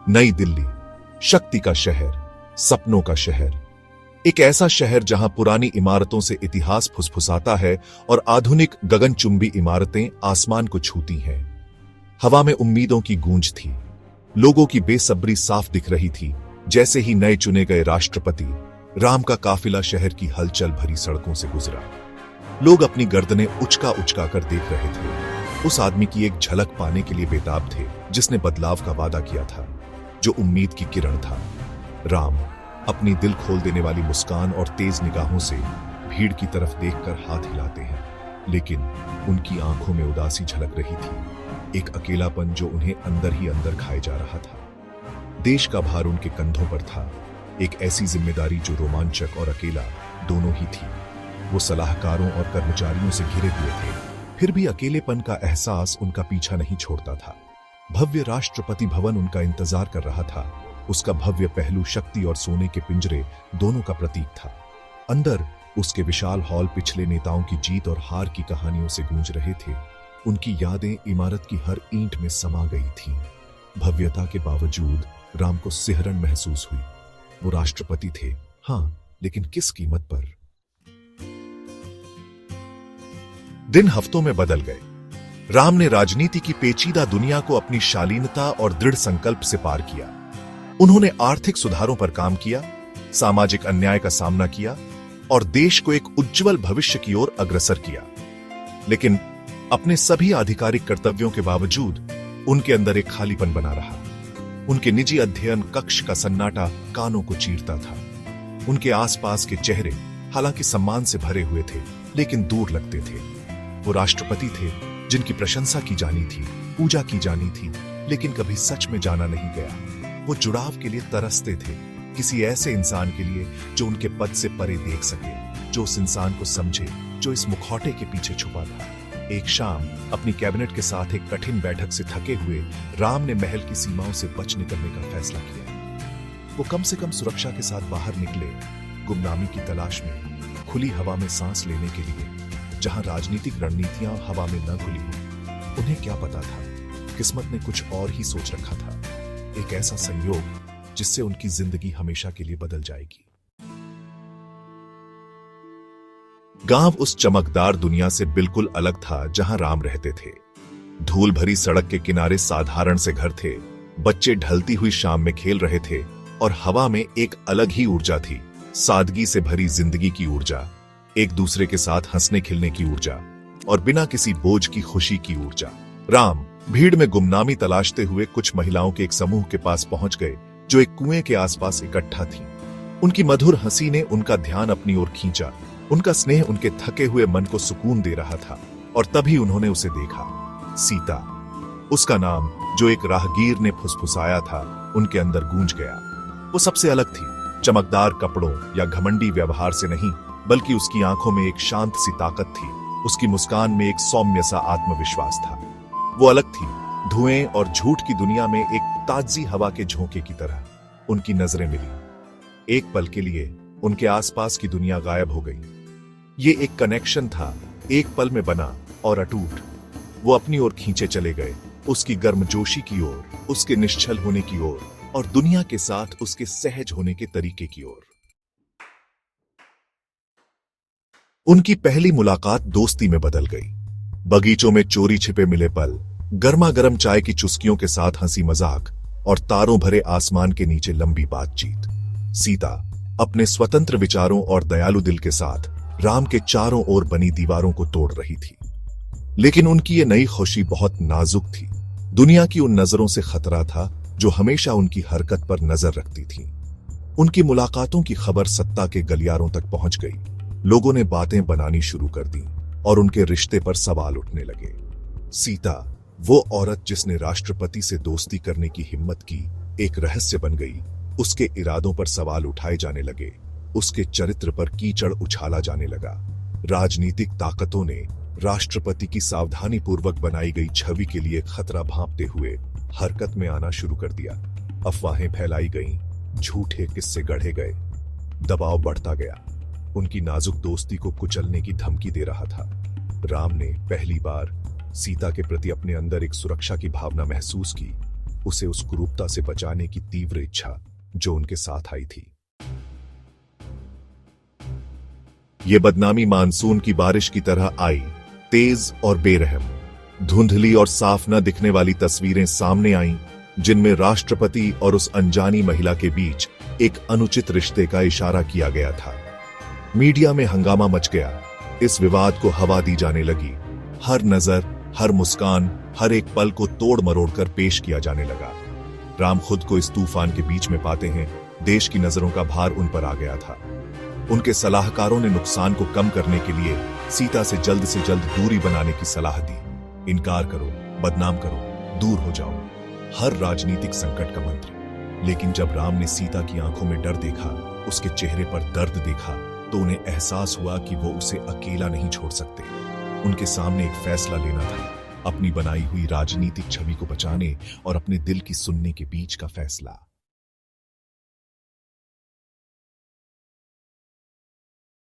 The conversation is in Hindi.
नई दिल्ली, शक्ति का शहर, सपनों का शहर। एक ऐसा शहर जहां पुरानी इमारतों से इतिहास फुसफुसाता है और आधुनिक गगनचुंबी इमारतें आसमान को छूती हैं। हवा में उम्मीदों की गूंज थी, लोगों की बेसब्री साफ दिख रही थी। जैसे ही नए चुने गए राष्ट्रपति राम का काफिला शहर की हलचल भरी सड़कों से गुजरा, लोग अपनी गर्दनें उचका उचका कर देख रहे थे। उस आदमी की एक झलक पाने के लिए बेताब थे, जिसने बदलाव का वादा किया था, जो उम्मीद की किरण था। राम अपनी दिल खोल देने वाली मुस्कान और तेज निगाहों से भीड़ की तरफ देखकर हाथ हिलाते हैं, लेकिन उनकी आंखों में उदासी झलक रही थी, एक अकेलापन जो उन्हें अंदर ही अंदर खाए जा रहा था। देश का भार उनके कंधों पर था, एक ऐसी जिम्मेदारी जो रोमांचक और अकेला दोनों ही थी। वो सलाहकारों और कर्मचारियों से घिरे हुए थे, फिर भी अकेलेपन का एहसास उनका पीछा नहीं छोड़ता था। भव्य राष्ट्रपति भवन उनका इंतजार कर रहा था। उसका भव्य पहलू शक्ति और सोने के पिंजरे दोनों का प्रतीक था। अंदर उसके विशाल हॉल पिछले नेताओं की जीत और हार की कहानियों से गूंज रहे थे। उनकी यादें इमारत की हर ईंट में समा गई थीं। भव्यता के बावजूद राम को सिहरन महसूस हुई। वो राष्ट्रपति थे, हाँ, लेकिन किस कीमत पर? दिन हफ्तों में बदल गए। राम ने राजनीति की पेचीदा दुनिया को अपनी शालीनता और दृढ़ संकल्प से पार किया। उन्होंने आर्थिक सुधारों पर काम किया, सामाजिक अन्याय का सामना किया और देश को एक उज्जवल भविष्य की ओर अग्रसर किया। लेकिन अपने सभी आधिकारिक कर्तव्यों के बावजूद उनके अंदर एक खालीपन बना रहा। उनके निजी अध्ययन कक्ष का सन्नाटा कानों को चीरता था। उनके आसपास के चेहरे हालांकि सम्मान से भरे हुए थे, लेकिन दूर लगते थे। वो राष्ट्रपति थे जिनकी प्रशंसा की जानी थी, पूजा की जानी थी, लेकिन कभी सच में जाना नहीं गया। वो जुड़ाव के लिए तरसते थे, किसी ऐसे इंसान के लिए जो उनके पद से परे देख सके, जो उस इंसान को समझे जो इस मुखौटे के पीछे छुपा था। एक शाम अपनी कैबिनेट के साथ एक कठिन बैठक से थके हुए राम ने महल की सीमाओं से बच निकलने का फैसला किया। वो कम से कम सुरक्षा के साथ बाहर निकले, गुमनामी की तलाश में, खुली हवा में सांस लेने के लिए, जहां राजनीतिक रणनीतियां हवा में न खुली हुई। उन्हें क्या पता था, किस्मत ने कुछ और ही सोच रखा था, एक ऐसा संयोग जिससे उनकी जिंदगी हमेशा के लिए बदल जाएगी। गांव उस चमकदार दुनिया से बिल्कुल अलग था जहां राम रहते थे। धूल भरी सड़क के किनारे साधारण से घर थे, बच्चे ढलती हुई शाम में खेल रहे थे और हवा में एक अलग ही ऊर्जा थी, सादगी से भरी जिंदगी की ऊर्जा, एक दूसरे के साथ हंसने खिलने की ऊर्जा और बिना किसी बोझ की खुशी की ऊर्जा। राम भीड़ में गुमनामी तलाशते हुए कुछ महिलाओं के एक समूह के पास पहुंच गए जो एक कुएं के आसपास इकट्ठा थीं। उनकी मधुर हंसी ने उनका ध्यान अपनी ओर खींचा। उनका स्नेह उनके थके हुए मन को सुकून दे रहा था और तभी उन्होंने उसे देखा, सीता। उसका नाम जो एक राहगीर ने फुसफुसाया था उनके अंदर गूंज गया। वो सबसे अलग थी, चमकदार कपड़ों या घमंडी व्यवहार से नहीं, बल्कि उसकी आंखों में एक शांत सी ताकत थी। उसकी मुस्कान में एक सौम्य सा आत्मविश्वास था। वो अलग थी, धुएं और झूठ की दुनिया में एक ताजी हवा के झोंके की तरह। उनकी नजरें मिली, एक पल के लिए उनके आसपास की दुनिया गायब हो गई। ये एक कनेक्शन था, एक पल में बना और अटूट। वो अपनी ओर खींचे चले गए, उसकी गर्मजोशी की ओर, उसके निश्चल होने की ओर और दुनिया के साथ उसके सहज होने के तरीके की ओर। उनकी पहली मुलाकात दोस्ती में बदल गई। बगीचों में चोरी छिपे मिले पल, गर्मा गर्म चाय की चुस्कियों के साथ हंसी मजाक और तारों भरे आसमान के नीचे लंबी बातचीत। सीता अपने स्वतंत्र विचारों और दयालु दिल के साथ राम के चारों ओर बनी दीवारों को तोड़ रही थी। लेकिन उनकी ये नई खुशी बहुत नाजुक थी। दुनिया की उन नजरों से खतरा था जो हमेशा उनकी हरकत पर नजर रखती थी। उनकी मुलाकातों की खबर सत्ता के गलियारों तक पहुंच गई। लोगों ने बातें बनानी शुरू कर दी और उनके रिश्ते पर सवाल उठने लगे। सीता, वो औरत जिसने राष्ट्रपति से दोस्ती करने की हिम्मत की, एक रहस्य बन गई। उसके इरादों पर सवाल उठाए जाने लगे, उसके चरित्र पर कीचड़ उछाला जाने लगा। राजनीतिक ताकतों ने राष्ट्रपति की सावधानी पूर्वक बनाई गई छवि के लिए खतरा भांपते हुए हरकत में आना शुरू कर दिया। अफवाहें फैलाई गईं, झूठे किस्से गढ़े गए, दबाव बढ़ता गया। उनकी नाजुक दोस्ती को कुचलने की धमकी दे रहा था। राम ने पहली बार सीता के प्रति अपने अंदर एक सुरक्षा की भावना महसूस की। उसे उस कुरूपता से बचाने की तीव्र इच्छा जो उनके साथ आई थी। ये बदनामी मानसून की बारिश की तरह आई, तेज और बेरहम। धुंधली और साफ न दिखने वाली तस्वीरें सामने आईं, जिनमें राष्ट्रपति और उस अनजानी महिला के बीच एक अनुचित रिश्ते का इशारा किया गया था। मीडिया में हंगामा मच गया। इस विवाद को हवा दी जाने लगी। हर नजर, हर मुस्कान, हर एक पल को तोड़ मरोड़ कर पेश किया जाने लगा। राम खुद को इस तूफान के बीच में पाते हैं। देश की नजरों का भार उन पर आ गया था। उनके सलाहकारों ने नुकसान को कम करने के लिए सीता से जल्द दूरी बनाने की सलाह दी। इनकार करो, बदनाम करो, दूर हो जाओ, हर राजनीतिक संकट का मंत्र। लेकिन जब राम ने सीता की आंखों में डर देखा, उसके चेहरे पर दर्द देखा, तो उन्हें एहसास हुआ कि वो उसे अकेला नहीं छोड़ सकते। उनके सामने एक फैसला लेना था, अपनी बनाई हुई राजनीतिक छवि को बचाने और अपने दिल की सुनने के बीच का फैसला।